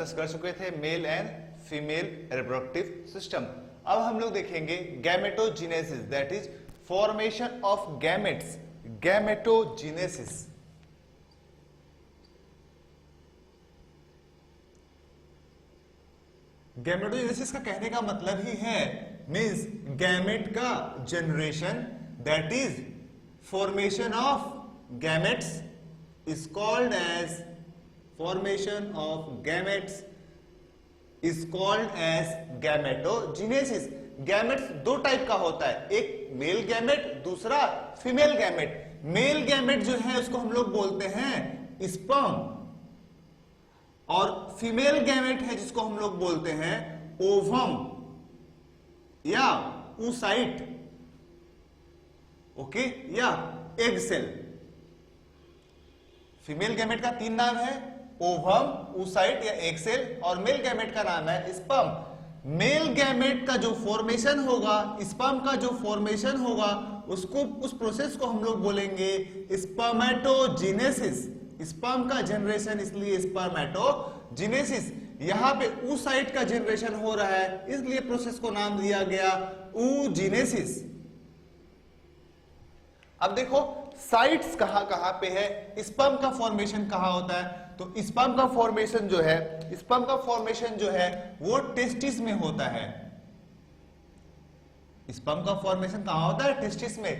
Discuss कर चुके थे male and female reproductive system. अब हम लोग देखेंगे gametogenesis, that is formation of gametes, gametogenesis. Gametogenesis का कहने का मतलब ही है मींस गैमेट का generation, that is formation of gametes is called as formation of gametes is called as gametogenesis। Gametes दो टाइप का होता है, एक मेल गैमेट, दूसरा फीमेल गैमेट। मेल गैमेट जो है उसको हम लोग बोलते हैं स्पर्म, और फीमेल गैमेट है जिसको हम लोग बोलते हैं ओवम या oocyte, ओके, या एग सेल। फीमेल गैमेट का तीन नाम है, ओवम, oocyte या एग सेल, और मेल गैमेट का नाम है स्पर्म। मेल गैमेट का जो फॉर्मेशन होगा, स्पर्म का जो फॉर्मेशन होगा, उसको, उस प्रोसेस को हम लोग बोलेंगे स्पर्मेटोजेनेसिस। स्पर्म का जनरेशन इसलिए स्पर्मेटोजेनेसिस। यहां पे oocyte का जनरेशन हो रहा है इसलिए प्रोसेस को नाम दिया गया oogenesis। अब देखो साइट्स कहां पे है, स्पर्म का फॉर्मेशन कहां होता है, तो स्पर्म का फॉर्मेशन जो है, स्पर्म का फॉर्मेशन जो है वो टेस्टिस में होता है। स्पर्म का फॉर्मेशन कहां होता है, टेस्टिस में।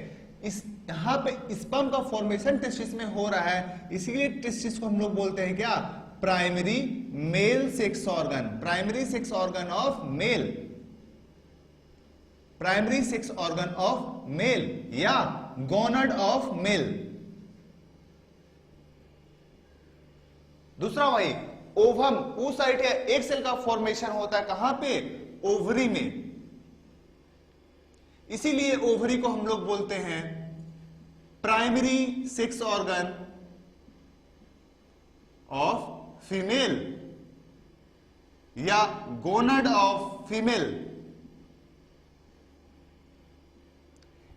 इस यहां पे स्पर्म का फॉर्मेशन टेस्टिस में हो रहा है, इसीलिए टेस्टिस को हम लोग बोलते हैं क्या, primary male sex organ, primary sex organ of male, primary sex organ of male या गोनड ऑफ मेल। दूसरा वही ओवम, oocyte या एग सेल का फॉर्मेशन होता है कहां पे, ओवरी में। इसीलिए ओवरी को हम लोग बोलते हैं primary sex organ of female या गोनड ऑफ फीमेल।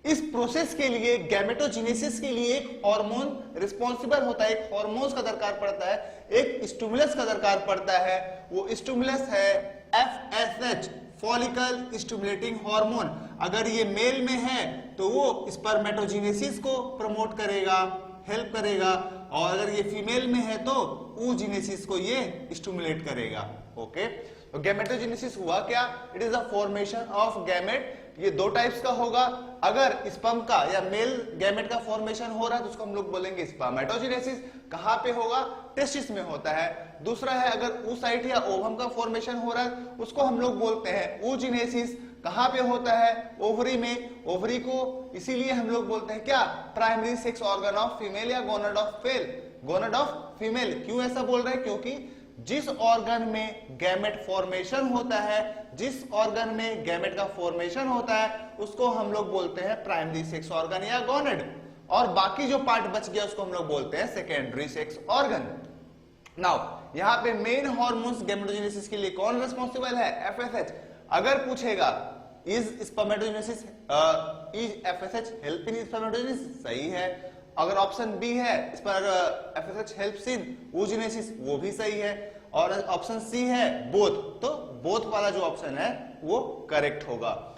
इस प्रोसेस के लिए, गैमेटोजेनेसिस के लिए एक हार्मोन रिस्पॉन्सिबल होता है, एक हार्मोन्स का दरकार पड़ता है, एक स्टिमुलस का दरकार पड़ता है। वो स्टिमुलस है FSH, फॉलिकल स्टिमुलेटिंग हार्मोन। अगर ये मेल में है तो वो स्पर्मेटोजेनेसिस को प्रमोट करेगा, हेल्प करेगा, और अगर ये फीमेल में है तो oogenesis को ये स्टिमुलेट करेगा। ओके, तो गैमेटोजेनेसिस हुआ क्या, it is the formation of gamete. ये दो टाइप्स का होगा, अगर स्पर्म का या मेल गैमेट का फॉर्मेशन हो रहा है तो उसको हम लोग बोलेंगे स्पर्मेटोजेनेसिस। कहां पे होगा, टेस्टिस में होता है। दूसरा है अगर oocyte या ओवम का फॉर्मेशन हो रहा है उसको हम लोग बोलते हैं oogenesis। कहां पे होता है, ओवरी में। ओवरी को इसीलिए हम लोग बोलते हैं क्या, primary sex organ of female या गोनड ऑफ फेल, गोनड ऑफ फीमेल। क्यों ऐसा बोल रहे हैं, क्योंकि जिस ऑर्गन में गैमेट फॉर्मेशन होता है, जिस ऑर्गन में गैमेट का फॉर्मेशन होता है उसको हम लोग बोलते हैं प्राइमरी सेक्स ऑर्गन या गोनड, और बाकी जो पार्ट बच गया उसको हम लोग बोलते हैं सेकेंडरी सेक्स ऑर्गन। नाउ यहां पे मेन हार्मोन्स गैमेटोजेनेसिस के लिए कौन रिस्पॉन्सिबल है, FSH। अगर पूछेगा is spermatogenesis, is FSH help in spermatogenesis, सही है। अगर ऑप्शन बी है इस पर FSH हेल्प्स इन oogenesis, वो भी सही है। और ऑप्शन सी है बोथ, तो बोथ वाला जो ऑप्शन है वो करेक्ट होगा।